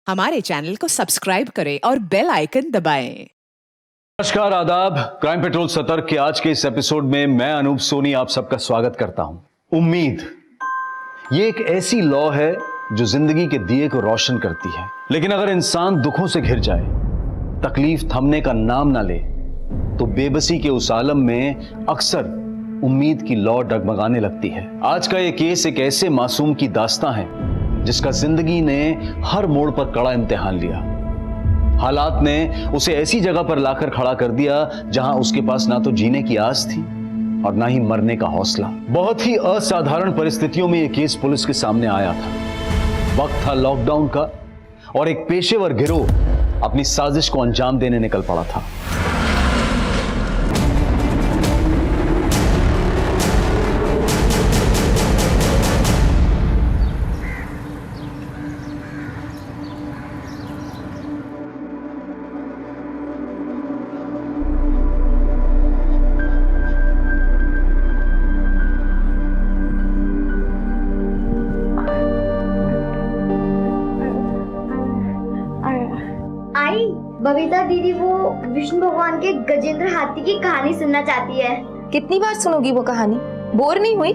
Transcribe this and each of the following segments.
हमारे चैनल को सब्सक्राइब करें और बेल आइकन दबाएं। नमस्कार, आदाब। क्राइम पेट्रोल सतर्क के आज के इस एपिसोड में मैं अनूप सोनी आप सबका स्वागत करता हूं। उम्मीद ये एक ऐसी लौ है जो जिंदगी के दिए को रोशन करती है, लेकिन अगर इंसान दुखों से घिर जाए, तकलीफ थमने का नाम ना ले, तो बेबसी के उस आलम में अक्सर उम्मीद की लौ डगमगाने लगती है। आज का ये केस एक ऐसे मासूम की दास्तां है जिसका जिंदगी ने हर मोड़ पर कड़ा इम्तिहान लिया। हालात ने उसे ऐसी जगह पर लाकर खड़ा कर दिया जहां उसके पास ना तो जीने की आस थी और ना ही मरने का हौसला। बहुत ही असाधारण परिस्थितियों में यह केस पुलिस के सामने आया था। वक्त था लॉकडाउन का और एक पेशेवर गिरोह अपनी साजिश को अंजाम देने निकल पड़ा था। बबीता दीदी वो विष्णु भगवान के गजेंद्र हाथी की कहानी सुनना चाहती है। कितनी बार सुनोगी वो कहानी? बोर नहीं हुई?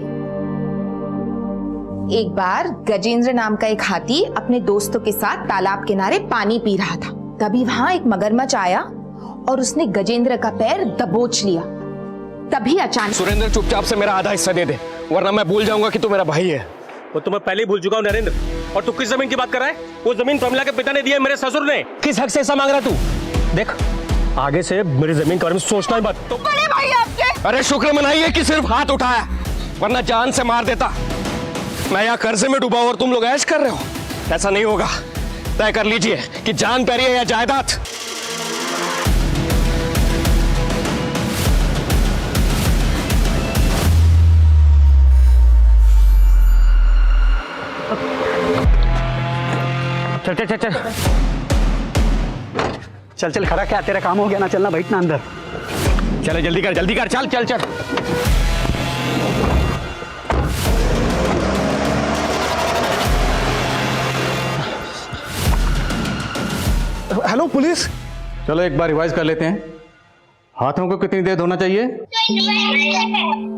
एक बार गजेंद्र नाम का एक हाथी अपने दोस्तों के साथ तालाब किनारे पानी पी रहा था। तभी वहां एक मगरमच्छ आया और उसने गजेंद्र का पैर दबोच लिया। तभी अचानक सुरेंद्र, चुपचाप से मेरा आधा हिस्सा दे दे, वरना मैं भूल जाऊंगा कि तू मेरा भाई है। वो तो मैं पहले ही भूल चुका हूँ नरेंद्र। और तू किस जमीन की बात कर रहा है? वो जमीन प्रमिला के पिता ने दी है, मेरे ससुर ने। किस हक से ऐसा मांग रहा तू? देख, आगे से मेरी जमीन के बारे में सोचना ही मत। तो बड़े भाई आपके। अरे शुक्र मनाइए कि सिर्फ हाथ उठाया, वरना जान से मार देता। मैं यहाँ कर्जे में डूबा और तुम लोग ऐश कर रहे हो। ऐसा नहीं होगा। तय कर लीजिए कि जान प्यारी है या जायदाद। चल चल चल चल चल चल, खड़ा क्या तेरा काम हो गया ना? चलना, बैठना अंदर। चले जल्दी कर, जल्दी कर, चल चल चल। Hello police. चलो एक बार रिवाइज कर लेते हैं। हाथों को कितनी देर धोना चाहिए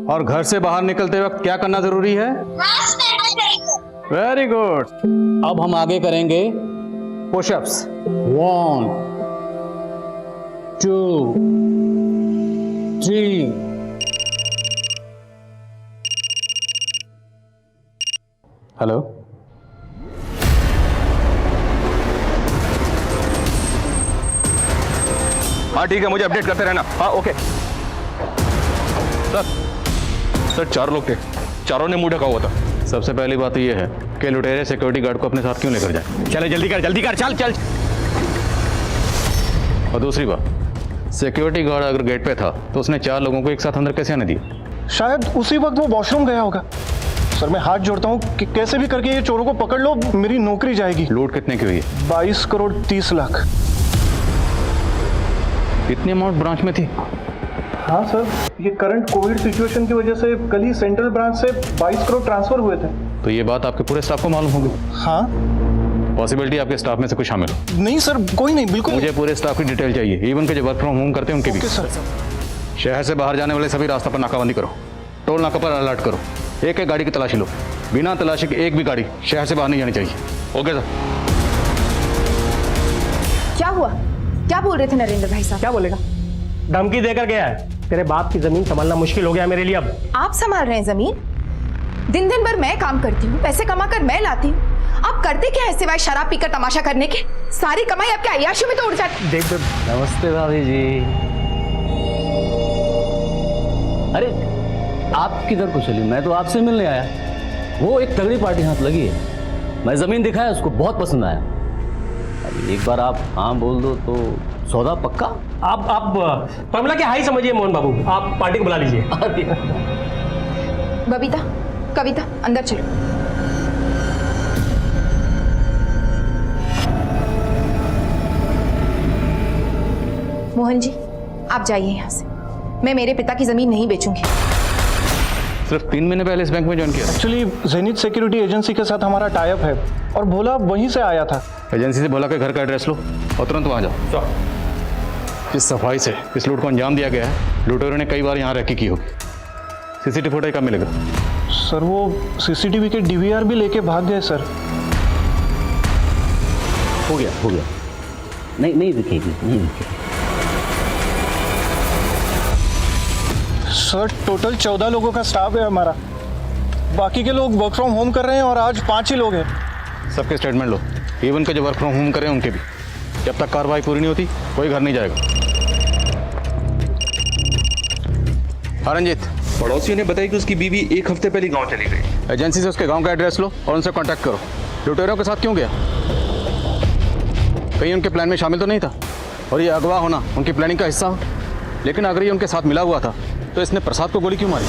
और घर से बाहर निकलते वक्त क्या करना जरूरी है? Very good. अब हम आगे करेंगे पुशअप्स। 1 2 3। हेलो, हाँ ठीक है, मुझे अपडेट करते रहना। हाँ ओके सर। चार लोग थे, चारों ने मुंह ढका हुआ था। सबसे पहली बात तो ये है कि लुटेरे सिक्योरिटी गार्ड को अपने साथ क्यों लेकर जाए? चले जल्दी कर, जल्दी कर, चल चल। और दूसरी बात, सिक्योरिटी गार्ड अगर गेट पे था तो उसने 4 लोगों को एक साथ अंदर कैसे आने दिया? शायद उसी वक्त वो वॉशरूम गया होगा। सर मैं हाथ जोड़ता हूँ कि कैसे भी करके ये चोरों को पकड़ लो, मेरी नौकरी जाएगी। लूट कितने की हुई है? 22 करोड़ 30 लाख। इतनी अमाउंट ब्रांच में थी? हाँ सर, ये करंट कोविड सिचुएशन की वजह से कल ही सेंट्रल ब्रांच से 22 करोड़ ट्रांसफर हुए थे। तो ये बात आपके पूरे स्टाफ को मालूम होगी? हाँ। पॉसिबिलिटी आपके स्टाफ में से कुछ शामिल हो? नहीं सर, कोई नहीं, बिल्कुल। मुझे पूरे स्टाफ की डिटेल चाहिए, इवन के जो वर्क फ्रॉम होम करते हैं उनके भी। Okay sir. शहर से बाहर जाने वाले सभी रास्ता पर नाकाबंदी करो, टोल नाका पर अलर्ट करो, एक एक गाड़ी की तलाशी लो। बिना तलाशी के एक भी गाड़ी शहर से बाहर नहीं जानी चाहिए। Okay sir. क्या हुआ? क्या बोल रहे थे नरेंद्र भाई साहब? क्या बोलेगा? धमकी देकर गया है। तेरे बाप की जमीन संभालना मुश्किल हो गया मेरे लिए अब। आप संभाल रहे हैं जमीन? दिन दिन भर मैं काम करती हूँ, पैसे कमा कर मैं लाती हूँ। आप करते क्या है सिवाय शराब पीकर तमाशा करने के? सारी कमाई आपके अय्याशी में तो उड़ जाती। देख दो। नमस्ते भाभी जी। अरे आप किधर को चली? मैं तो आपसे मिलने आया। वो एक तगड़ी पार्टी हाथ लगी है, मैं जमीन दिखाया, उसको बहुत पसंद आया। अरे एक बार आप हाँ बोल दो तो सौदा पक्का। आप प्रमिला के हाई समझिए मोहन बाबू, आप पार्टी को बुला लीजिए। बबीता, कविता, अंदर चलो। मोहन जी, आप जाइए यहाँ से। मैं मेरे पिता की जमीन नहीं बेचूंगी। सिर्फ 3 महीने पहले इस बैंक में ज्वाइन किया। एक्चुअली जेनिथ सिक्योरिटी एजेंसी के साथ हमारा टाई अप है और भोला वहीं से आया था। एजेंसी से बोला कि घर का एड्रेस लो और तुरंत वहाँ जाओ। इस सफाई से इस लूट को अंजाम दिया गया है। लुटेरों ने कई बार यहाँ रैकी की होगी। सीसीटीवी फुटेज कब मिलेगा? सर वो सीसीटीवी के डीवीआर भी लेके भाग गए सर। हो गया। नहीं दिखेगी। सर टोटल 14 लोगों का स्टाफ है हमारा। बाकी के लोग वर्क फ्रॉम होम कर रहे हैं और आज 5 ही लोग हैं। सबके स्टेटमेंट लो, इवन के जो वर्क फ्रॉम होम करें उनके भी। जब तक कार्रवाई पूरी नहीं होती कोई घर नहीं जाएगा। हाँ रंजीत, पड़ोसियों ने बताया कि उसकी बीवी 1 हफ्ते पहले गांव चली गई। एजेंसी से उसके गांव का एड्रेस लो और उनसे कांटेक्ट करो। लुटेरों के साथ क्यों गया? कहीं उनके प्लान में शामिल तो नहीं था? और ये अगवा होना उनकी प्लानिंग का हिस्सा हो? लेकिन अगर ये उनके साथ मिला हुआ था तो इसने प्रसाद को गोली क्यों मारी?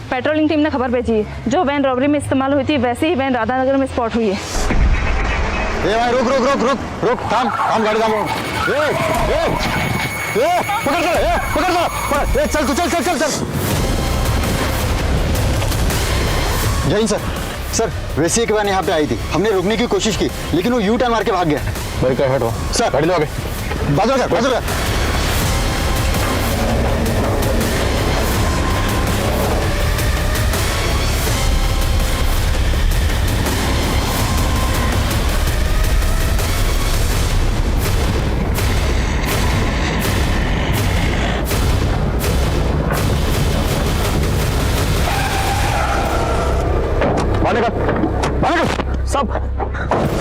पेट्रोलिंग टीम ने खबर भेजी है। जो वैन रॉबरी में इस्तेमाल हुई थी वैसे ही वैन राधानगर में स्पॉट हुई है। ए भाई रुक थाम गाड़ी थाम। पकड़ चल। जय सर वैसे एक वैन यहाँ पे आई थी। हमने रुकने की कोशिश की लेकिन वो यू टर्न मार के भाग गया। भाई क्या हटो सर, गाड़ी लो आगे। बाजू।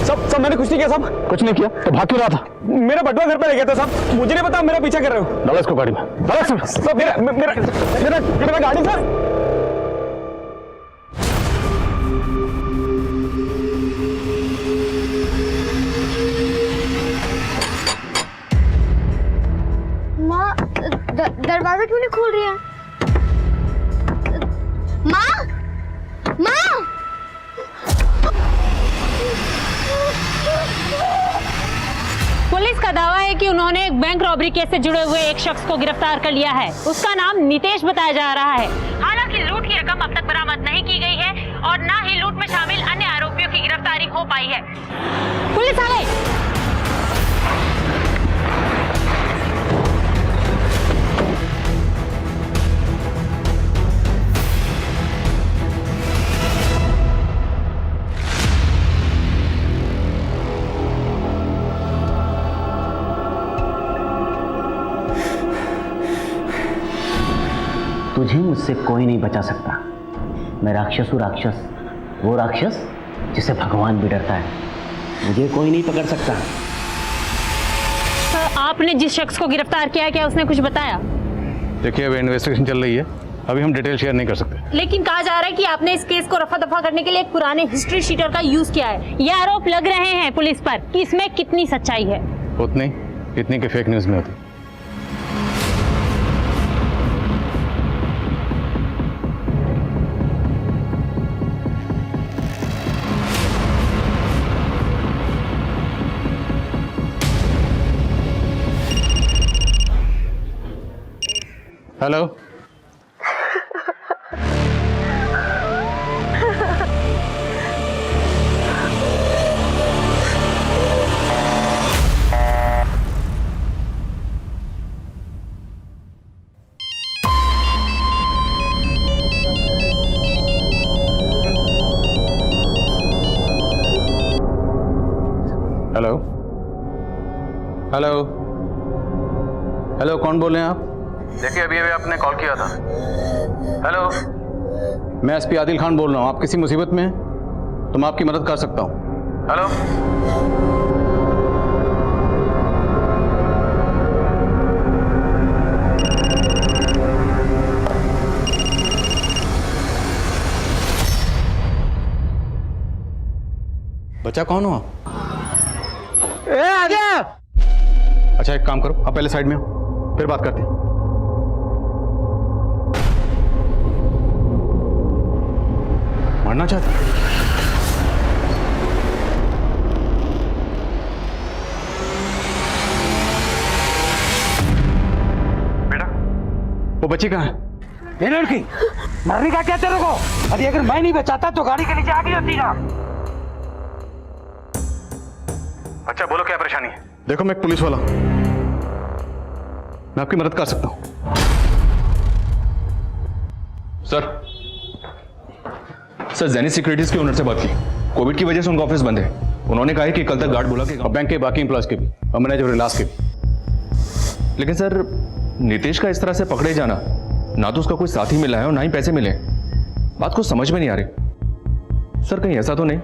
सब मैंने कुछ नहीं किया साहब। कुछ नहीं किया तो भाग क्यों रहा था? मेरा बटुआ घर पे ले गया था साहब। मुझे नहीं पता मेरा पीछा कर रहे हो। डालो इसको गाड़ी में। सब मेरा गाड़ी सर। माँ दरवाजा क्यों नहीं खोल रही है? माँ पुलिस का दावा है कि उन्होंने एक बैंक रॉबरी केस से जुड़े हुए एक शख्स को गिरफ्तार कर लिया है। उसका नाम नितेश बताया जा रहा है। हालांकि लूट की रकम अब तक बरामद नहीं की गई है और न ही लूट में शामिल अन्य आरोपियों की गिरफ्तारी हो पाई है। पुलिस आ गई। तुझे मुझसे कोई नहीं बचा सकता। मैं राक्षस हूँ, राक्षस। वो राक्षस जिसे भगवान भी डरता है। मुझे कोई नहीं पकड़ सकता। तो आपने जिस शख्स को गिरफ्तार किया, क्या उसने कुछ बताया? देखिए अभी इन्वेस्टिगेशन चल रही है, अभी हम डिटेल शेयर नहीं कर सकते। लेकिन कहा जा रहा है कि आपने इस केस को रफा दफा करने के लिए एक पुराने हिस्ट्री शीटर का यूज किया है। ये आरोप लग रहे हैं पुलिस पर कि इसमें कितनी सच्चाई है? उतनी इतनी के फेक न्यूज में होती। हेलो हेलो कौन बोल रहे हैं आप? देखिए अभी आपने कॉल किया था। हेलो, मैं एसपी आदिल खान बोल रहा हूँ। आप किसी मुसीबत में हैं तो मैं आपकी मदद कर सकता हूँ। हेलो, बच्चा कौन हो आप? अच्छा एक काम करो, आप पहले साइड में हो, फिर बात करते हैं। मरना चाहते? बेटा वो बच्ची कहाँ है? ये लड़की मरने का क्या तेरे को? अरे अगर मैं नहीं बचाता तो गाड़ी के नीचे आ गई होती ना। अच्छा बोलो क्या परेशानी है? देखो मैं एक पुलिस वाला, मैं आपकी मदद कर सकता हूं। सर जेनिथ सिक्योरिटीज के ओनर से बात की। कोविड की वजह से उनका ऑफिस बंद है। उन्होंने कहा है कि कल तक गार्ड बुला के और बैंक के बाकी एम्प्लॉयज के भी और मैनेजर रिलास के भी। लेकिन सर नितेश का इस तरह से पकड़े जाना, ना तो उसका कोई साथी मिला है और ना ही पैसे मिले। बात कुछ समझ में नहीं आ रही। सर कहीं ऐसा तो नहीं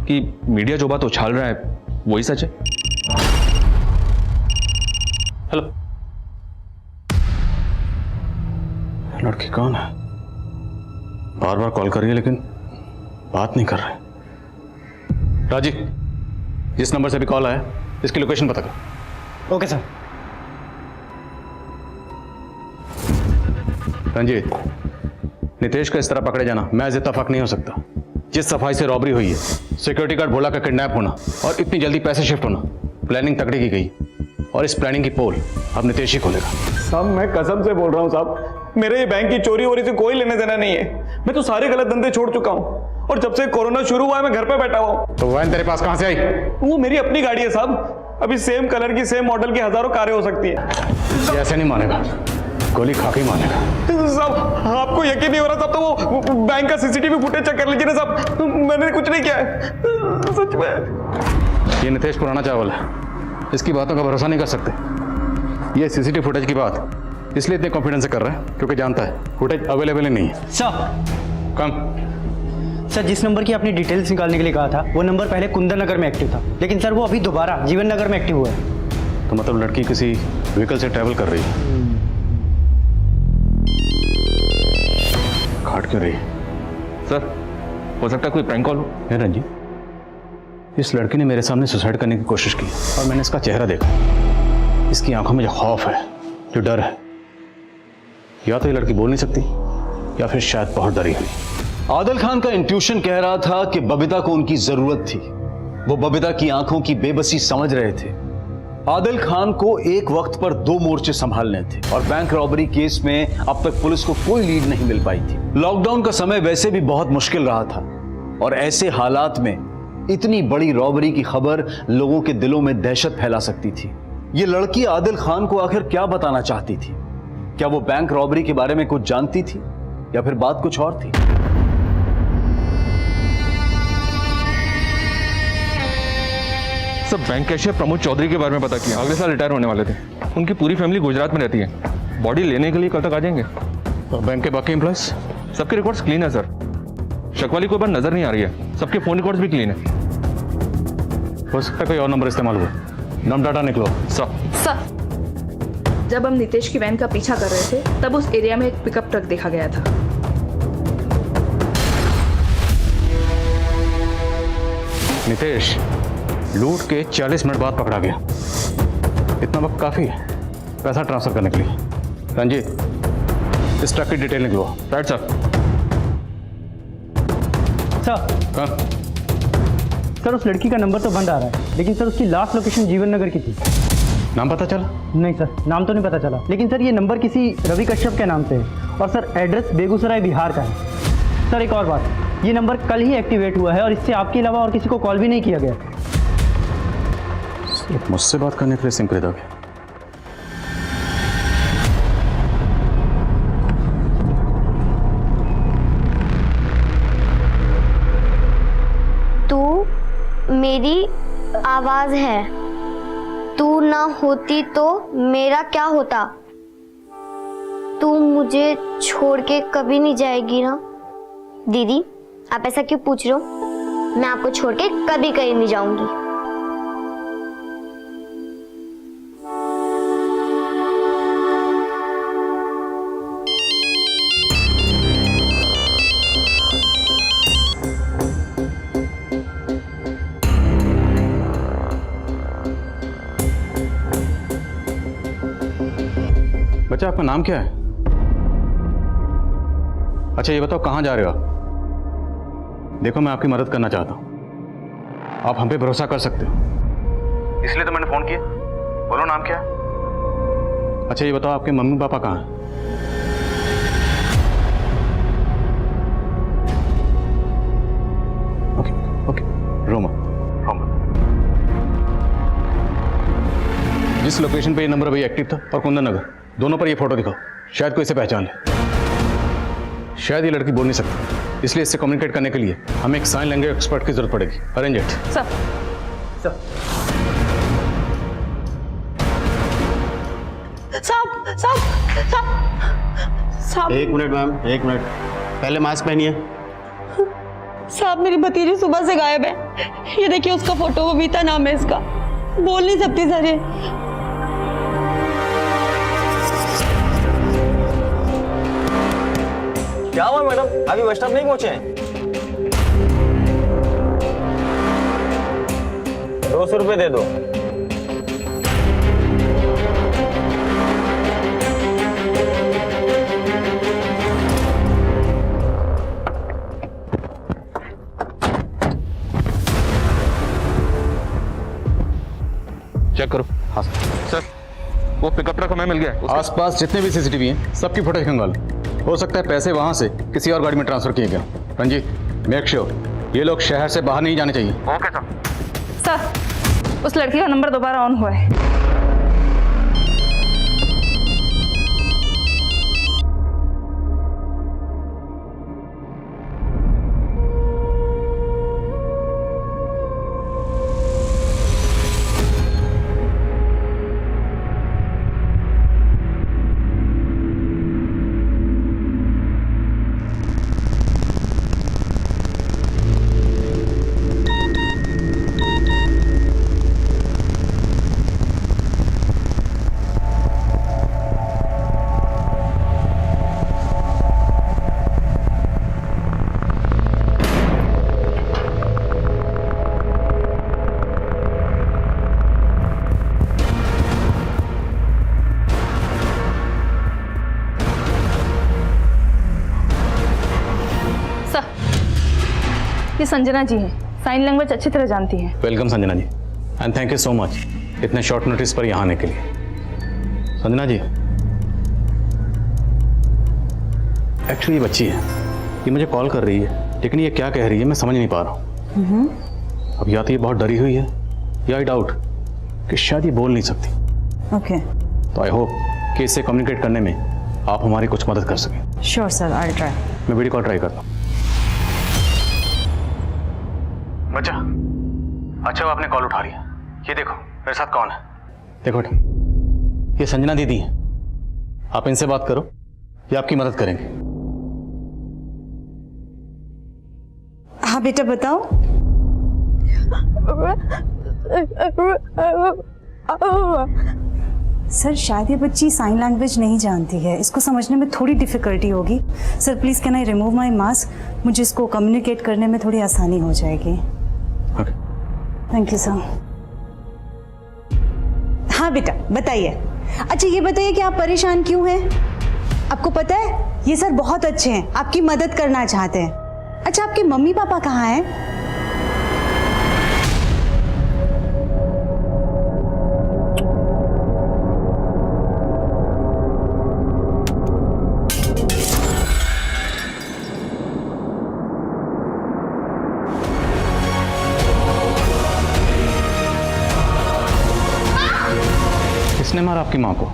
कि मीडिया जो बात उछाल रहा है वही सच है? हेलो, लड़की कौन है? बार बार कॉल कर रही है लेकिन बात नहीं कर रहे। राजी, जिस नंबर से भी कॉल आया इसकी लोकेशन पता कर। Okay sir. रंजीत, नितेश का इस तरह पकड़े जाना महज इत्तेफाक नहीं हो सकता। जिस सफाई से रॉबरी हुई है, सिक्योरिटी गार्ड भोला का किडनैप होना और इतनी जल्दी पैसे शिफ्ट होना, प्लानिंग तगड़ी की गई और इस प्लानिंग की पोल अब नितेश ही खोलेगा। साहब मैं कसम से बोल रहा हूँ साहब, मेरे ये बैंक की चोरी वोरी से कोई लेने देना नहीं है। मैं तो सारे गलत धंधे छोड़ चुका हूँ और जब से कोरोना शुरू हुआ है मैं घर पे बैठा हुआ हूँ। तो वैन तेरे पास कहां से आई? वो मेरी अपनी गाड़ी है साहब। अभी सेम कलर की सेम मॉडल की हजारों कारें हो सकती है। ऐसे नहीं मानेगा, गोली खा के मानेगा। साहब आपको यकीन नहीं हो रहा साहब, तो वो बैंक का सीसीटीवी फुटेज चेक कर लीजिए ना साहब। मैंने कुछ नहीं किया है सच में। ये नितेश पुराना चावल है, इसकी बातों का भरोसा नहीं कर सकते। ये सीसीटीवी फुटेज की बात इसलिए इतने कॉन्फिडेंस से कर रहा है क्योंकि जानता है फुटेज अवेलेबल ही नहीं है। सर सर जिस नंबर की आपने डिटेल्स निकालने के लिए कहा था वो नंबर पहले कुंदन नगर में एक्टिव था, लेकिन सर वो अभी दोबारा जीवन नगर में एक्टिव हुआ है। तो मतलब लड़की किसी व्हीकल से ट्रैवल कर रही है। घाट क्यों रही है? सर हो सकता है कोई प्रैंक कॉल हो। रंजीत, इस लड़की ने मेरे सामने सुसाइड करने की कोशिश की और मैंने इसका चेहरा देखा। इसकी आंखों में जो खौफ है, जो डर है, या तो ये लड़की बोल नहीं सकती या फिर शायद बहुत डरी हुई। आदिल खान का इंट्यूशन कह रहा था कि बबीता को उनकी जरूरत थी। वो बबीता की आंखों की बेबसी समझ रहे थे। आदिल खान को एक वक्त पर 2 मोर्चे संभालने थे और बैंक रॉबरी केस में अब तक पुलिस को कोई लीड नहीं मिल पाई थी। लॉकडाउन का समय वैसे भी बहुत मुश्किल रहा था और ऐसे हालात में इतनी बड़ी रॉबरी की खबर लोगों के दिलों में दहशत फैला सकती थी। ये लड़की आदिल खान को आखिर क्या बताना चाहती थी? क्या वो बैंक रॉबरी के बारे में कुछ जानती थी या फिर बात कुछ और थी? सब बैंक कैशियर प्रमोद चौधरी के बारे में पता किया। अगले साल रिटायर होने वाले थे। उनकी पूरी फैमिली गुजरात में रहती है। बॉडी लेने के लिए कल तक आ जाएंगे। और बैंक के बाकी एम्प्लॉयज? सबके रिकॉर्ड्स क्लीन है सर। शक वाली कोई बात नजर नहीं आ रही है। सबके फोन रिकॉर्ड्स भी क्लीन है। हो सकता है कोई और नंबर इस्तेमाल हुआ। नाम डाटा निकलो। सर जब हम नितेश की वैन का पीछा कर रहे थे तब उस एरिया में एक पिकअप ट्रक देखा गया था। नितेश लूट के 40 मिनट बाद पकड़ा गया। इतना वक्त काफी है पैसा ट्रांसफर करने के लिए। रंजीत, इस ट्रक की डिटेल निकलो। Right sir. सर उस लड़की का नंबर तो बंद आ रहा है, लेकिन सर उसकी लास्ट लोकेशन जीवन नगर की थी। नाम पता चला? नहीं सर, नाम तो नहीं पता चला, लेकिन सर ये नंबर किसी रवि कश्यप के नाम से है और सर एड्रेस बेगूसराय बिहार का है। सर एक और बात, ये नंबर कल ही एक्टिवेट हुआ है और इससे आपके अलावा और किसी को कॉल भी नहीं किया गया। मुझसे बात करने के लिए सिम खरीदा गया। तू मेरी आवाज है, तू ना होती तो मेरा क्या होता? तू मुझे छोड़ के कभी नहीं जाएगी ना? दीदी आप ऐसा क्यों पूछ रहे हो? मैं आपको छोड़ के कभी कहीं नहीं जाऊंगी। बच्चा आपका नाम क्या है? अच्छा ये बताओ कहां जा रहे हो आप? देखो मैं आपकी मदद करना चाहता हूं, आप हम पे भरोसा कर सकते हो, इसलिए तो मैंने फोन किया। बोलो नाम क्या है? अच्छा ये बताओ आपके मम्मी पापा कहां हैं? रोमा। जिस लोकेशन पे ये नंबर अभी एक्टिव था और कुंदन नगर, दोनों पर ये फोटो दिखाओ, शायद कोई इसे पहचान ले। शायद ये लड़की बोल नहीं सकती, इसलिए इससे कम्युनिकेट करने के लिए हमें एक साइन लैंग्वेज एक्सपर्ट की जरूरत पड़ेगी। Arrange it. सर साहब साहब साहब साहब, एक मिनट मैम, एक मिनट, पहले मास्क पहनिए। साहब मेरी भतीजी सुबह से गायब है। ये देखिए उसका फोटो, बबीता नाम है इसका। बोल नहीं सकती सर ये। क्या हुआ मैडम, अभी बस स्टॉप नहीं पहुंचे हैं? 200 रुपये दे दो। चेक करो। हाँ सर, वो पिकअप ट्रक हमें मिल गया है। आसपास जितने भी सीसीटीवी हैं सबकी फुटेज खंगाल। हो सकता है पैसे वहां से किसी और गाड़ी में ट्रांसफर किए गए। रंजीत, मेक श्योर ये लोग शहर से बाहर नहीं जाने चाहिए। Okay sir. सर उस लड़की का नंबर दोबारा ऑन हुआ है। ये संजना जी हैं, साइन लैंग्वेज अच्छी तरह जानती हैं। Welcome Sanjana ji, and thank you so much इतने शॉर्ट नोटिस पर यहाँ आने के लिए। संजना जी, एक्चुअली ये बच्ची है, ये मुझे कॉल कर रही है, लेकिन ये क्या कह रही है मैं समझ नहीं पा रहा हूँ। अब या तो ये बहुत डरी हुई है या आई डाउट कि शायद ये बोल नहीं सकती। ओके। तो आई होप कि इससे कम्युनिकेट करने में आप हमारी कुछ मदद कर सकें। Sure sir, I try. मैं वीडियो कॉल ट्राई करता हूँ। बच्चा, अच्छा वो आपने कॉल उठा लिया। ये देखो मेरे साथ कौन है। देखो बेटा, ये संजना दीदी है। आप इनसे बात करो, ये आपकी मदद करेंगे। हाँ बेटा बताओ। सर शायद ये बच्ची साइन लैंग्वेज नहीं जानती है, इसको समझने में थोड़ी डिफिकल्टी होगी। Sir please can I remove my mask, मुझे इसको कम्युनिकेट करने में थोड़ी आसानी हो जाएगी। Thank you sir. हाँ बेटा बताइए। अच्छा ये बताइए कि आप परेशान क्यों हैं? आपको पता है ये सर बहुत अच्छे हैं, आपकी मदद करना चाहते हैं। अच्छा आपके मम्मी पापा कहाँ हैं? किसने मारा आपकी माँ को?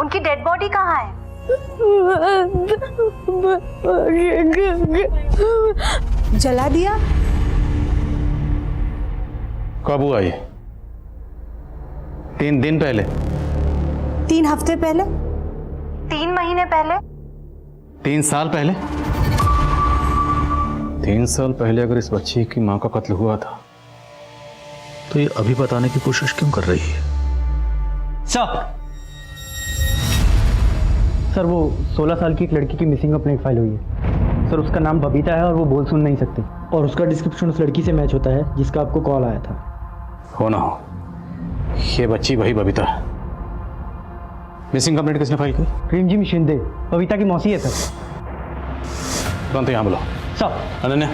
उनकी डेड बॉडी कहाँ है? जला दिया? कब हुआ ये? 3 दिन पहले? 3 हफ्ते पहले? 3 महीने पहले? 3 साल पहले? 3 साल पहले अगर इस बच्ची की माँ का कत्ल हुआ था तो ये अभी बताने की कोशिश क्यों कर रही है? सर वो 16 साल की एक लड़की की मिसिंग कंप्लेंट फाइल हुई है। सर उसका नाम बबीता है और वो बोल सुन नहीं सकती, और उसका डिस्क्रिप्शन उस लड़की से मैच होता है जिसका आपको कॉल आया था। हो ना हो, ये बच्ची वही बबीता है। मिसिंग कंप्लेंट किसने फाइल की? प्रेमजी शिंदे, बबीता की मौसी है सर। तुरंत यहाँ बुलाओ। सर। अनन्या,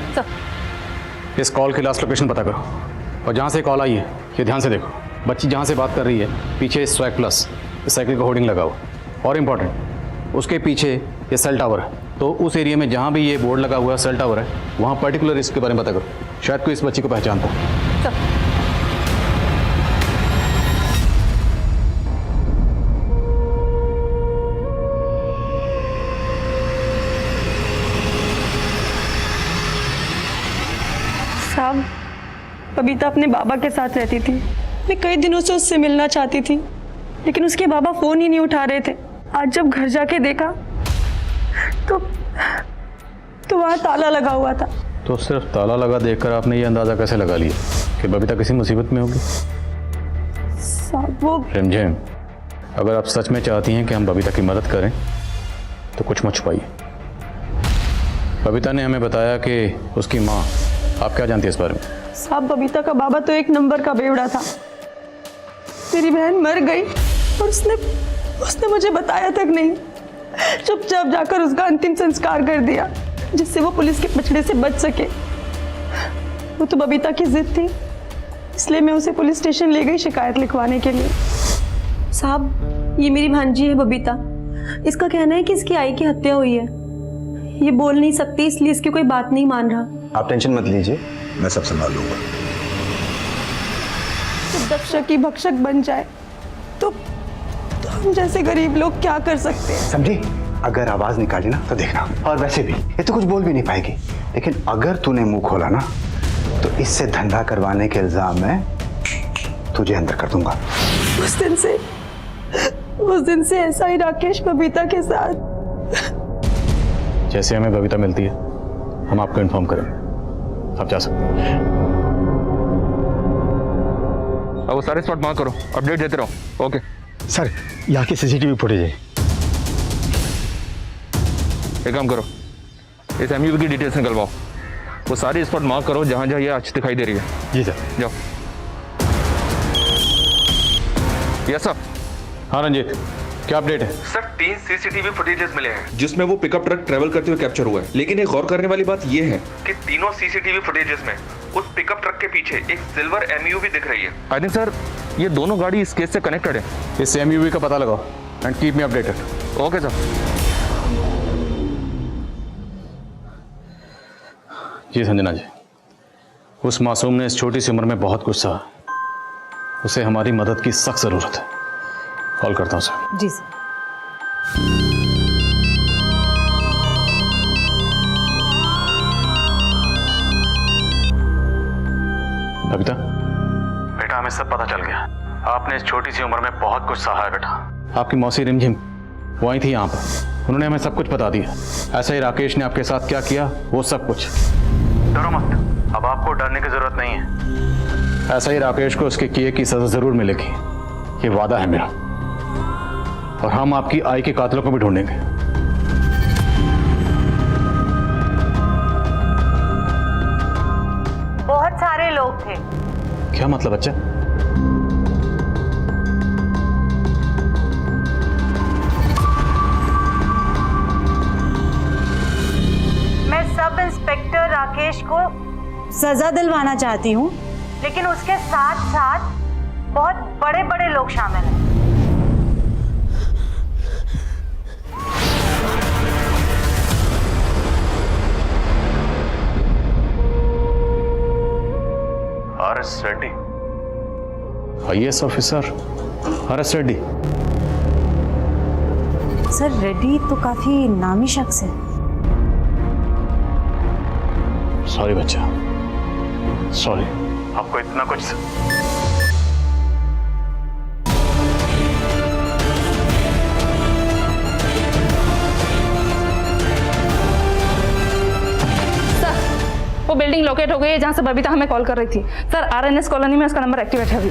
इस कॉल की लास्ट लोकेशन पता करो, और जहाँ से कॉल आई है ये ध्यान से देखो। बच्ची जहाँ से बात कर रही है पीछे स्वैग प्लस इस साइकिल का होर्डिंग लगा हुआ, और इम्पोर्टेंट उसके पीछे ये सेल टावर है तो उस एरिया में जहाँ भी ये बोर्ड लगा हुआ है सेल टावर है, वहाँ पर्टिकुलर इसके बारे में पता करो। शायद कोई इस बच्ची को पहचानता है। साहब, बबीता अपने बाबा के साथ रहती थी। मैं कई दिनों से उससे मिलना चाहती थी, लेकिन उसके बाबा फोन ही नहीं उठा रहे थे। आज जब घर जाके देखा तो वहाँ ताला लगा हुआ था। तो सिर्फ ताला लगा देखकर आपने ये अंदाजा कैसे लगा लिया कि बबीता किसी मुसीबत में होगी? साहब वो रिमझिम, अगर आप सच में चाहती हैं कि हम बबीता की मदद करें तो कुछ मत छुपाइए। बबीता ने हमें बताया कि उसकी माँ, आप क्या जानती है इस बारे में? साहब, बबीता का बाबा तो एक नंबर का बेवड़ा था। मेरी बहन मर गई और उसने मुझे बताया तक नहीं। चुपचाप जाकर उसका अंतिम संस्कार कर दिया, जिससे वो पुलिस के पछड़े से बच सके। वो तो बबीता की जिद थी, इसलिए मैं उसे पुलिस स्टेशन ले गई शिकायत लिखवाने के लिए। साहब, ये मेरी भांजी है बबीता। इसका कहना है कि इसकी आई की हत्या हुई है। ये बोल नहीं सकती, इसलिए इसकी कोई बात नहीं मान रहा। आप टेंशन मत लीजिए, मैं सब संभाल लूंगा। जब दक्षक की भक्षक बन जाए तो हम जैसे गरीब लोग क्या कर सकते हैं? समझी? अगर आवाज निकाली ना तो देखना। और वैसे भी ये तो कुछ बोल भी नहीं पाएगी, लेकिन अगर तूने मुंह खोला ना तो इससे धंधा करवाने के इल्जाम में तुझे अंदर कर दूंगा। उस दिन से ऐसा ही राकेश बबीता के साथ। जैसे हमें बबीता मिलती है हम आपको इन्फॉर्म करेंगे। आप जा सकते हैं। अब वो सारे स्पॉट मार्क करो, अपडेट देते रहो। ओके सर, यहाँ की सीसीटीवी फुटेज है। एक काम करो, इस एमयूवी की डिटेल्स निकलवाओ। वो सारी स्पॉट मार्क करो जहां जहां ये आज दिखाई दे रही है। जी सर। जाओ। Yes sir. हाँ रंजीत, क्या अपडेट है? सर 3 सीसीटीवी फुटेजेस मिले हैं जिसमें वो पिकअप ट्रक ट्रेवल करते हुए कैप्चर हुआ है। लेकिन एक गौर करने वाली बात ये है कि तीनों सीसीटीवी फुटेजेस में उस पिकअप ट्रक के पीछे एक सिल्वर एमयूवी दिख रही है। आई थिंक सर ये दोनों गाड़ी इस केस से कनेक्टेड है। इस एमयूवी का पता लगाओ and keep me updated. Okay sir. जी संजना जी, उस मासूम ने इस छोटी सी उम्र में बहुत कुछ सहा। उसे हमारी मदद की सख्त जरूरत है। कॉल करता हूँ सर। जी सर। बबीता, बेटा हमें सब पता चल गया। आपने इस छोटी सी उम्र में बहुत कुछ सहा है बेटा। आपकी मौसी रिमझिम वो आई थी यहाँ पर, उन्होंने हमें सब कुछ बता दिया। ऐसा ही राकेश ने आपके साथ क्या किया वो सब कुछ। डरो मत, अब आपको डरने की जरूरत नहीं है। ऐसा ही राकेश को उसके किए की सजा जरूर मिलेगी, ये वादा है मेरा। और हम आपकी आई के कातिलों को भी ढूंढेंगे। बहुत सारे लोग थे। क्या मतलब बच्चा? मैं सब इंस्पेक्टर राकेश को सजा दिलवाना चाहती हूँ, लेकिन उसके साथ साथ बहुत बड़े बड़े लोग शामिल हैं। RS Reddy, IAS officer RS Reddy. Sir Reddy तो काफी नामी शख्स है। सॉरी बच्चा, सॉरी। आपको इतना कुछ वो बिल्डिंग लोकेट हो गई है जहां से बबीता हमें कॉल कर रही थी। सर आरएनएस कॉलोनी में उसका नंबर एक्टिवेट है अभी।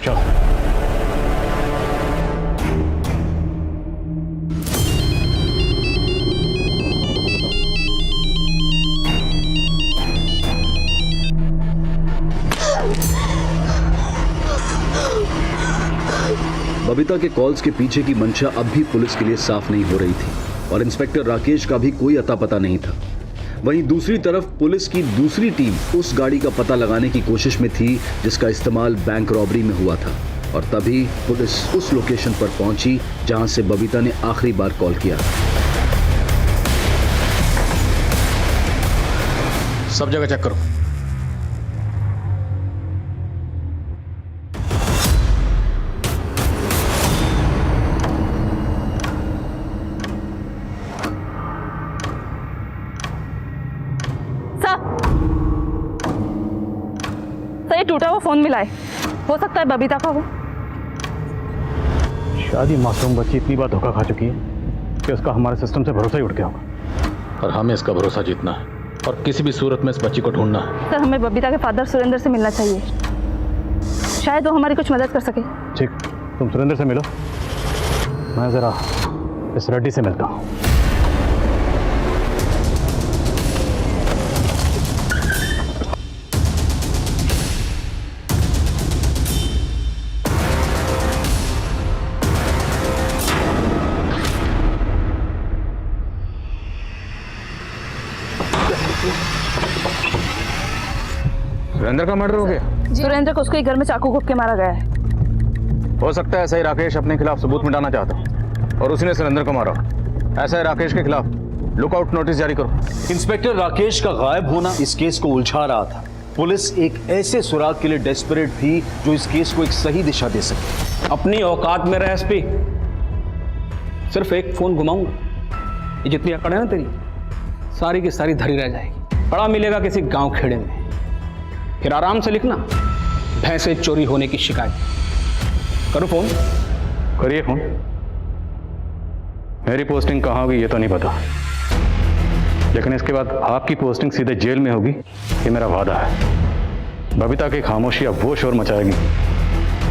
चलो। बबीता के कॉल्स के पीछे की मंशा अब भी पुलिस के लिए साफ नहीं हो रही थी और इंस्पेक्टर राकेश का भी कोई अता पता नहीं था। वहीं दूसरी तरफ पुलिस की दूसरी टीम उस गाड़ी का पता लगाने की कोशिश में थी जिसका इस्तेमाल बैंक रॉबरी में हुआ था। और तभी पुलिस उस लोकेशन पर पहुंची जहां से बबीता ने आखिरी बार कॉल किया। सब जगह चेक करो। ये टूटा हुआ फोन मिला है, हो सकता है बबीता का हो। शादी मासूम बच्ची इतनी बार धोखा खा चुकी है कि उसका हमारे सिस्टम से भरोसा ही उठ गया होगा, और हमें इसका भरोसा जीतना है और किसी भी सूरत में इस बच्ची को ढूंढना है। सर, हमें बबीता के फादर सुरेंद्र से मिलना चाहिए, शायद वो हमारी कुछ मदद कर सके। ठीक, तुम सुरेंद्र से मिलो, मैं जरा इस रेड्डी से मिलता हूँ। सुरेंद्र का मर्डर हो गया? सुरेंद्र को उसके घर में चाकू घोंप के मारा गया है। हो सकता है ऐसा ही राकेश अपने खिलाफ सबूत मिटाना चाहता और उसने सुरेंद्र को मारा। ऐसा है, राकेश के खिलाफ लुकआउट नोटिस जारी करो। इंस्पेक्टर राकेश का गायब होना इस केस को उलझा रहा था। पुलिस एक ऐसे सुराग के लिए डेस्परेट थी जो इस केस को एक सही दिशा दे सके। अपनी औकात में रह एसपी, सिर्फ एक फोन घुमाऊंगा, ये जितनी अकड़ है ना तेरी, सारी की सारी धरी रह जाएगी। पड़ा मिलेगा किसी गांव खेड़े में, फिर आराम से लिखना भैंसे चोरी होने की शिकायत। करो फोन। करिए फोन। मेरी पोस्टिंग कहाँ होगी ये तो नहीं पता, लेकिन इसके बाद आपकी पोस्टिंग सीधे जेल में होगी, ये मेरा वादा है। बबीता की खामोशी अब वो शोर मचाएगी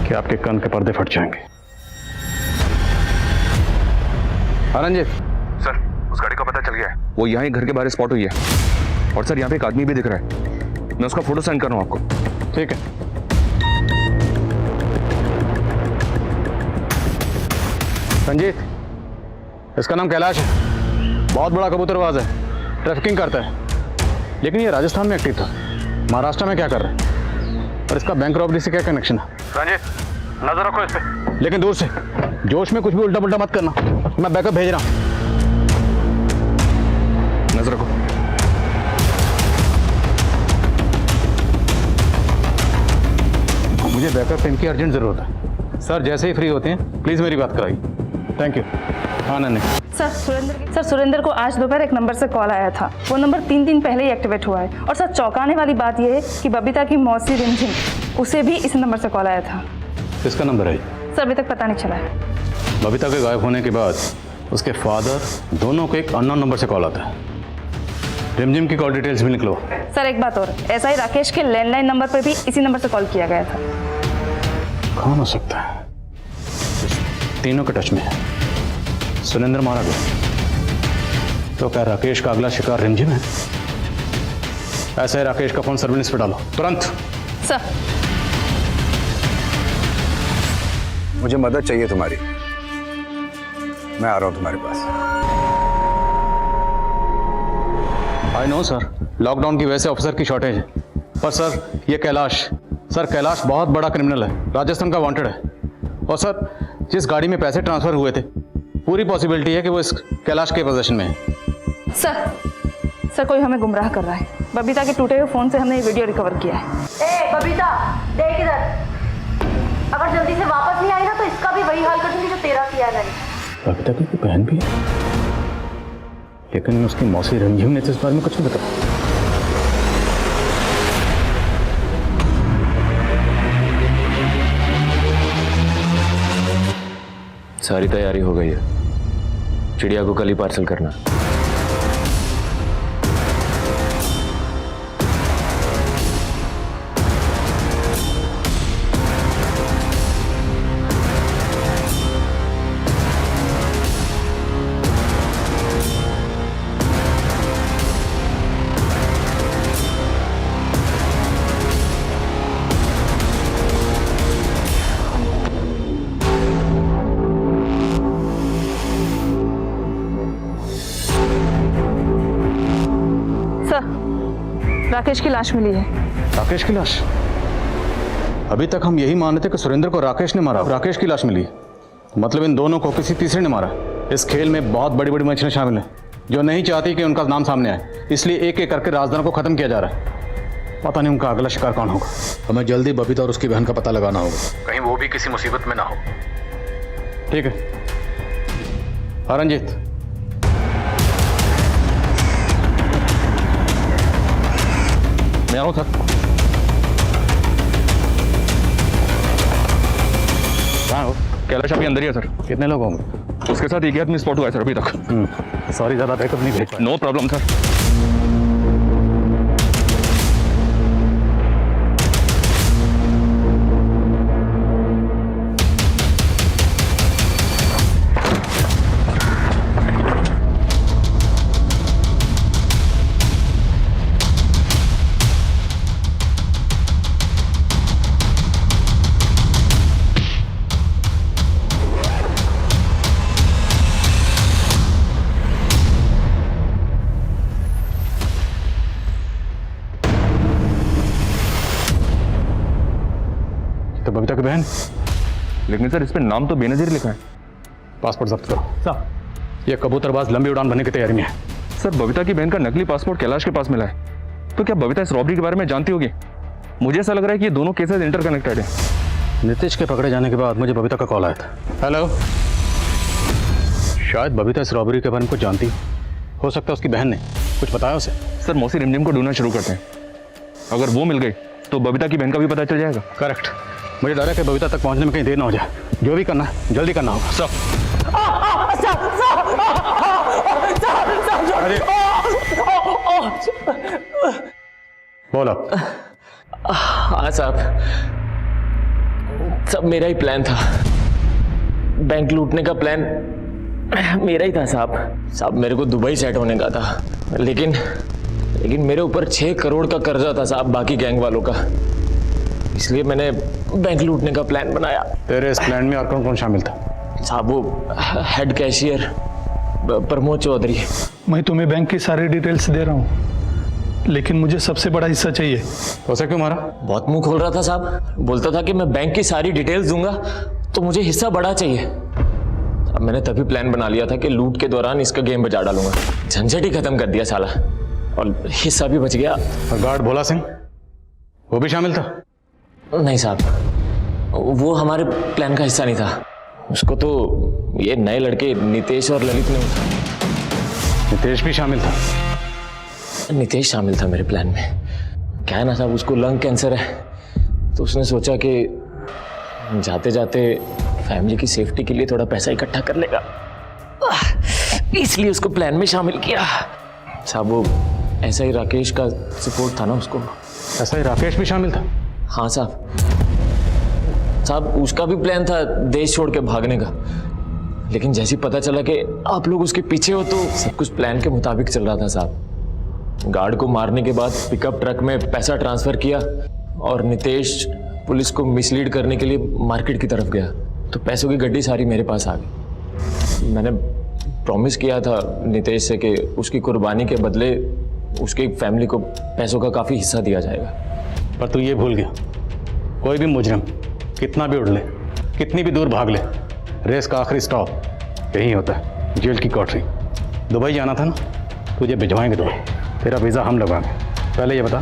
कि आपके कान के पर्दे फट जाएंगे। रंजीत सर, उस गाड़ी का पता चल गया है, वो यहाँ ही घर के बाहर स्पॉट हुई है। और सर यहाँ पे एक आदमी भी दिख रहा है, मैं उसका फोटो सेंड कर रहा हूँ आपको। ठीक है। रंजीत, इसका नाम कैलाश है, बहुत बड़ा कबूतरबाज है, ट्रैफिकिंग करता है, लेकिन ये राजस्थान में एक्टिव था। महाराष्ट्र में क्या कर रहा है और इसका बैंक रॉबरी से क्या कनेक्शन है? रंजीत, नजर रखो इस पे, लेकिन दूर से। जोश में कुछ भी उल्टा पुल्टा मत करना, मैं बैकअप भेज रहा हूँ। नजर रखो। मुझे बैकअप टीम की अर्जेंट जरूरत है। सर जैसे ही फ्री होते हैं प्लीज मेरी बात कराइए। Thank you. हाँ नन्हे। सर, सुरेंद्र को आज दोपहर एक नंबर से कॉल आया था। वो नंबर 3 दिन पहले ही एक्टिवेट हुआ है। और सर, चौंकाने वाली बात यह है कि बबीता की मौसी रिमझिम, उसे भी इस नंबर से कॉल आया था। किसका नंबर है? सर, अभी तक पता नहीं चला है। बबीता के गायब होने के बाद उसके फादर दोनों को एक अननोन नंबर से कॉल आता है। रिमझिम की कॉल डिटेल्स भी निकलो। सर, एक बात और, ऐसा ही राकेश के लैंडलाइन नंबर पर भी इसी नंबर से कॉल किया गया था। कौन हो सकता है? तीनों के टच में है। सुरेंद्र मारा गया, तो क्या राकेश का अगला शिकार रिमझिम है? ऐसा है, राकेश का फोन सर्विलेंस पे डालो तुरंत। सर, मुझे मदद चाहिए तुम्हारी, मैं आ रहा हूं तुम्हारे पास। आई नो सर, लॉकडाउन की वजह से ऑफिसर की शॉर्टेज है, पर सर ये कैलाश, सर कैलाश बहुत बड़ा क्रिमिनल है, राजस्थान का वांटेड है। और सर, जिस गाड़ी में पैसे ट्रांसफर हुए थे, पूरी पॉसिबिलिटी है कि वो इस कैलाश के पोजीशन में है। सर, कोई हमें गुमराह कर रहा है। बबीता के टूटे हुए फोन से हमने ये वीडियो रिकवर किया है। ए बबीता, देख इधर, अगर जल्दी से वापस नहीं आई ना तो इसका भी वही हाल कर दूंगी जो तेरा किया मैंने। बबीता की कोई बहन भी है, लेकिन उसकी मौसी रिमझिम ने तो इस बारे में कुछ नहीं बताया। सारी तैयारी हो गई है, चिड़िया को कल ही पार्सल करना। राकेश की लाश मिली है। राकेश की लाश? अभी तक हम यही मान रहे थे कि सुरेंद्र को राकेश ने मारा, राकेश की लाश मिली। मतलब इन दोनों को किसी तीसरे ने मारा। इस खेल में बहुत बड़ी बड़ी मछलियां शामिल हैं जो नहीं चाहती कि उनका नाम सामने आए, इसलिए एक एक करके राजदारों को खत्म किया जा रहा है। पता नहीं उनका अगला शिकार कौन होगा। हमें जल्दी बबीता और उसकी बहन का पता लगाना होगा, कहीं वो भी किसी मुसीबत में ना हो। ठीक है रंजीत। मैं आ रहा हूं सर। कहाँ हो? कैलाश अभी अंदर ही है सर। कितने लोग होंगे? उसके साथ एक ही आदमी स्पॉट हुआ है सर अभी तक। सॉरी, ज़्यादा बैकअप नहीं भेज पाया। No problem sir. तो बबीता की बहन, लेकिन सर इस पे नाम तो बेनजीर लिखा है। पासपोर्ट जब्त करो। सर ये कबूतरबाज लंबी उड़ान भरने की तैयारी में है। सर बबीता की बहन का नकली पासपोर्ट कैलाश के पास मिला है, तो क्या बबीता इस रॉबरी के बारे में जानती होगी? मुझे ऐसा लग रहा है कि ये दोनों केसेस इंटरकनेक्टेड है। नीतीश के पकड़े जाने के बाद मुझे बबीता का कॉल आया था। हेलो, शायद बबीता इस रॉबरी के बारे में कुछ जानती हो सकता है उसकी बहन ने कुछ बताया उसे। सर मौसी रिमझिम को ढूंढना शुरू करते हैं, अगर वो मिल गई तो बबीता की बहन का भी पता चल जाएगा। करेक्ट। मुझे डर है कि बबीता तक पहुंचने में कहीं देर ना हो जाए। जो भी करना है जल्दी करना होगा। सब अरे बोलो। हाँ साहब, सब मेरा ही प्लान था। बैंक लूटने का प्लान मेरा ही था साहब। मेरे को दुबई सेट होने का था, लेकिन मेरे ऊपर 6 करोड़ का कर्जा था साहब बाकी गैंग वालों का, इसलिए मैंने बैंक लूटने का प्लान बनाया। तेरे इस प्लान में और कौन कौन शामिल था? साहब वो हेड कैशियर प्रमोद चौधरी। मैं तुम्हें बैंक की सारी डिटेल्स दे रहा हूँ, लेकिन मुझे सबसे बड़ा हिस्सा चाहिए। उसे क्यों मारा? बहुत मुंह खोल रहा था साहब, बोलता था कि मैं बैंक की सारी डिटेल्स दूंगा तो मुझे हिस्सा बड़ा चाहिए। अब मैंने तभी प्लान बना लिया था कि लूट के दौरान इसका गेम बजा डालूंगा। झंझट ही खत्म कर दिया साला, और हिस्सा भी बच गया। और गार्ड भोला सिंह वो भी शामिल था? नहीं साहब, वो हमारे प्लान का हिस्सा नहीं था। उसको तो ये नए लड़के नितेश और ललित ने। नितेश भी शामिल था? नितेश शामिल था मेरे प्लान में। क्या है ना साहब, उसको लंग कैंसर है, तो उसने सोचा कि जाते जाते फैमिली की सेफ्टी के लिए थोड़ा पैसा इकट्ठा कर लेगा, इसलिए उसको प्लान में शामिल किया साहब। वो ऐसा ही राकेश का सपोर्ट था ना उसको। ऐसा ही राकेश भी शामिल था? हाँ साहब, उसका भी प्लान था देश छोड़ के भागने का, लेकिन जैसे ही पता चला कि आप लोग उसके पीछे हो तो सब कुछ प्लान के मुताबिक चल रहा था साहब। गार्ड को मारने के बाद पिकअप ट्रक में पैसा ट्रांसफर किया और नितेश पुलिस को मिसलीड करने के लिए मार्केट की तरफ गया, तो पैसों की गड्डी सारी मेरे पास आ गई। मैंने प्रॉमिस किया था नितेश से कि उसकी कुर्बानी के बदले उसकी फैमिली को पैसों का काफ़ी हिस्सा दिया जाएगा। पर तू ये भूल गया, कोई भी मुजरिम कितना भी उड़ ले, कितनी भी दूर भाग ले, रेस का आखिरी स्टॉप यही होता है, जेल की कोठरी। दुबई जाना था ना, तुझे भिजवाएंगे दुबई, तेरा वीज़ा हम लगवाएंगे। पहले ये बता,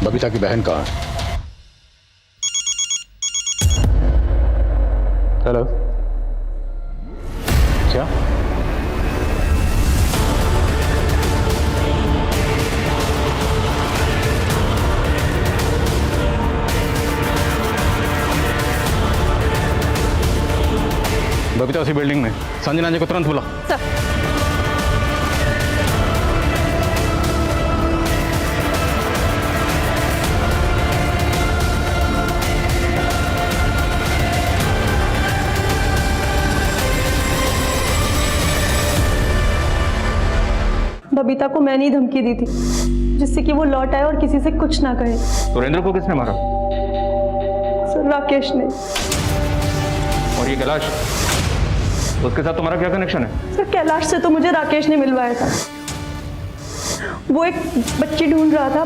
बबीता की बहन कहाँ है? हेलो, क्या? बबीता उसी बिल्डिंग में। संजना जी को तुरंत बुला। बबीता को मैंने ही धमकी दी थी, जिससे कि वो लौट आए और किसी से कुछ ना कहे। सुरेंद्र को किसने मारा? सर राकेश ने। और ये कैलाश, उसके साथ तुम्हारा क्या कनेक्शन है? सर कैलाश से तो मुझे राकेश ने मिलवाया था। वो एक बच्ची ढूंढ रहा था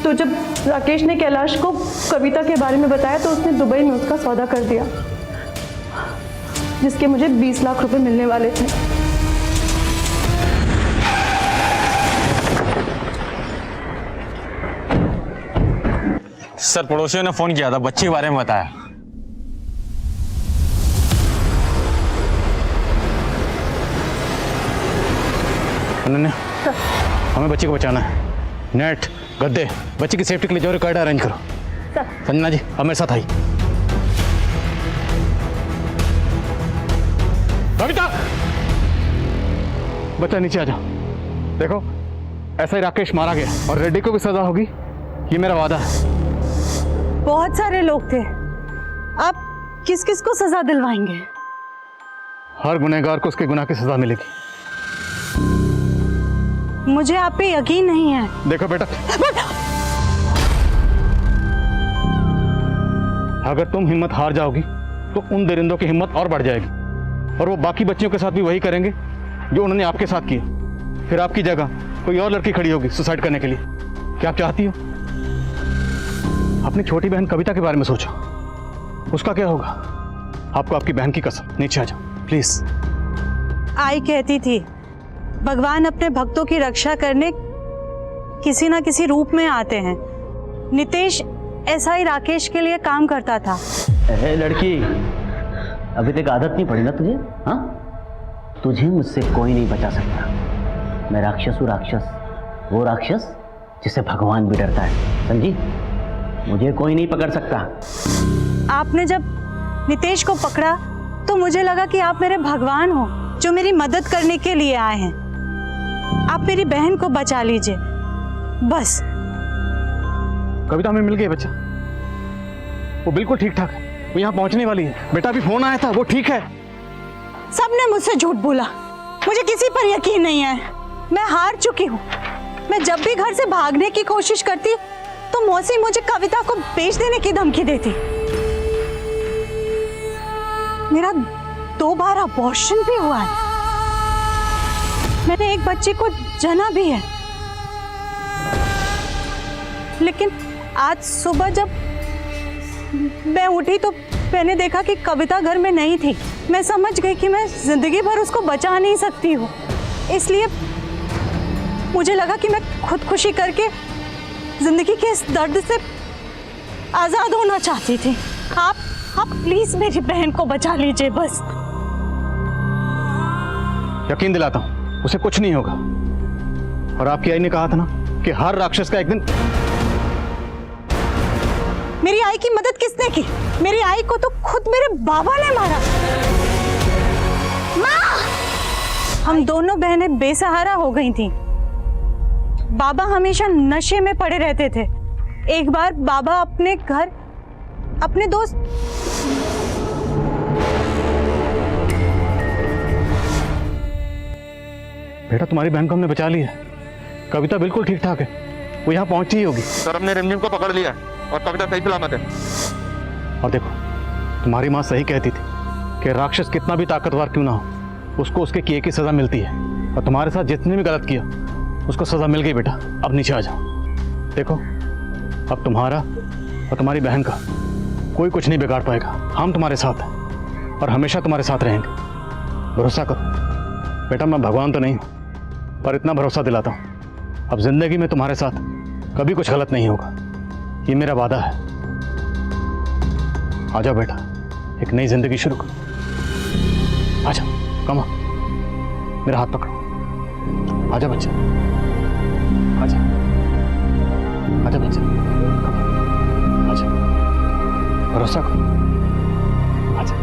तो जब राकेश ने कैलाश को कविता के बारे में बताया तो उसने दुबई में उसका सौदा कर दिया, जिसके मुझे 20 लाख रुपए मिलने वाले थे। सर, पड़ोसियों ने फोन किया था, बच्ची के बारे में बताया। अनन्या, हमें बच्ची को बचाना है। नेट, गद्दे, बच्ची की सेफ्टी के लिए जो रिकॉर्ड अरेंज करो। संजना जी, अब मेरे साथ आई। कविता, बच्चा नीचे आ जाओ। देखो, ऐसा ही राकेश मारा गया और रेड्डी को भी सजा होगी, ये मेरा वादा है। बहुत सारे लोग थे, आप किस किस को सजा दिलवाएंगे? हर गुनहगार को उसके गुनाह की सजा मिलेगी। मुझे आप पे यकीन नहीं है। देखो बेटा, अगर तुम हिम्मत हार जाओगी तो उन दरिंदों की हिम्मत और बढ़ जाएगी और वो बाकी बच्चियों के साथ भी वही करेंगे जो उन्होंने आपके साथ किया। फिर आपकी जगह कोई और लड़की खड़ी होगी सुसाइड करने के लिए। क्या आप चाहती हो? अपनी छोटी बहन कविता के बारे में सोचो, उसका क्या होगा? आपको आपकी बहन की कसम, नीचे आ जाओ प्लीज। आई कहती थी भगवान अपने भक्तों की रक्षा करने किसी ना किसी रूप में आते हैं। नितेश ऐसा ही राकेश के लिए काम करता था। लड़की, अभी तक आदत नहीं पड़ी ना तुझे? हाँ, तुझे मुझसे कोई नहीं बचा सकता। मैं राक्षस हूँ, राक्षस, वो राक्षस जिसे भगवान भी डरता है, समझी? मुझे कोई नहीं पकड़ सकता। आपने जब नितेश को पकड़ा तो मुझे लगा कि आप मेरे भगवान हो जो मेरी मदद करने के लिए आए हैं। आप मेरी बहन को बचा लीजिए बस। कविता हमें मिल गया बच्चा, वो बिल्कुल ठीक ठाक है, वो यहाँ पहुँचने वाली है। बेटा अभी फोन आया था, वो ठीक है। सबने मुझसे झूठ बोला, मुझे किसी पर यकीन नहीं है। मैं हार चुकी हूँ। मैं जब भी घर से भागने की कोशिश करती तो मौसी मुझे कविता को बेच देने की धमकी देती। मेरा 2 बार अबॉर्शन भी हुआ है। मैंने एक बच्चे को जना भी है। लेकिन आज सुबह जब मैं उठी तो मैंने देखा कि कविता घर में नहीं थी। मैं समझ गई कि मैं जिंदगी भर उसको बचा नहीं सकती हूँ, इसलिए मुझे लगा कि मैं खुदकुशी करके जिंदगी के इस दर्द से आजाद होना चाहती थी। आप प्लीज मेरी बहन को बचा लीजिए बस। यकीन दिलाता हूं, उसे कुछ नहीं होगा। और आपकी आई ने कहा था ना कि हर राक्षस का एक दिन। मेरी आई की मदद किसने की? मेरी आई को तो खुद मेरे बाबा ने मारा। माँ! हम दोनों बहनें बेसहारा हो गई थीं। बाबा हमेशा नशे में पड़े रहते थे। एक बार बाबा अपने घर अपने दोस्त बेटा, तुम्हारी बहन को हमने बचा लिया। कविता बिल्कुल ठीक ठाक है, वो यहाँ पहुंची ही होगी। सर, हमने रिमझिम को पकड़ लिया और कविता सही सलामत है। और देखो, तुम्हारी माँ सही कहती थी कि राक्षस कितना भी ताकतवर क्यों ना हो, उसको उसके किए की सजा मिलती है। और तुम्हारे साथ जितने भी गलत किया उसको सजा मिल गई। बेटा अब नीचे आ जाओ। देखो, अब तुम्हारा और तुम्हारी बहन का कोई कुछ नहीं बिगाड़ पाएगा। हम तुम्हारे साथ हैं और हमेशा तुम्हारे साथ रहेंगे। भरोसा करो बेटा, मैं भगवान तो नहीं हूं, पर इतना भरोसा दिलाता हूं, अब जिंदगी में तुम्हारे साथ कभी कुछ गलत नहीं होगा, ये मेरा वादा है। आ जाओ बेटा, एक नई जिंदगी शुरू करो। आ जाओ, कम मेरा हाथ पकड़ो। आ जाओ बच्चा, आ जाओ, आ जाओ बच्चा, आ जाओ, भरोसा करो, आ जाओ।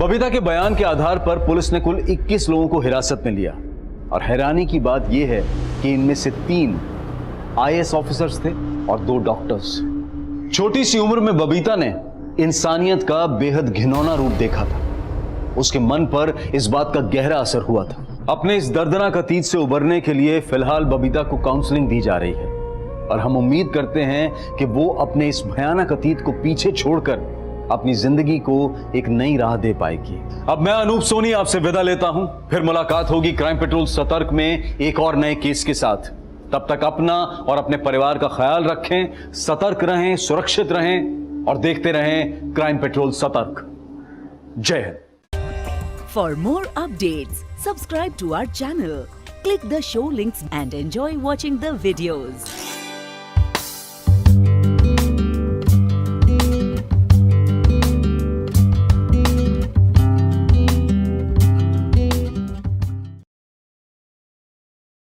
बबीता के बयान के आधार पर पुलिस ने कुल 21 लोगों को हिरासत में लिया और हैरानी की बात यह है कि इनमें से 3 IAS ऑफिसर्स थे और 2 डॉक्टर्स। छोटी सी उम्र में बबीता ने इंसानियत का बेहद घिनौना रूप देखा था। उसके मन पर इस बात का गहरा असर हुआ था। अपने इस दर्दनाक अतीत से उबरने के लिए फिलहाल बबीता को काउंसलिंग दी जा रही है और हम उम्मीद करते हैं कि वो अपने इस भयानक अतीत को पीछे छोड़कर अपनी जिंदगी को एक नई राह दे पाएगी। अब मैं अनूप सोनी आपसे विदा लेता हूं। फिर मुलाकात होगी क्राइम पेट्रोल सतर्क में एक और नए केस के साथ। तब तक अपना और अपने परिवार का ख्याल रखें, सतर्क रहें, सुरक्षित रहें और देखते रहें क्राइम पेट्रोल सतर्क। जय Hind. For more updates, subscribe to our channel, click the show links and enjoy watching the videos.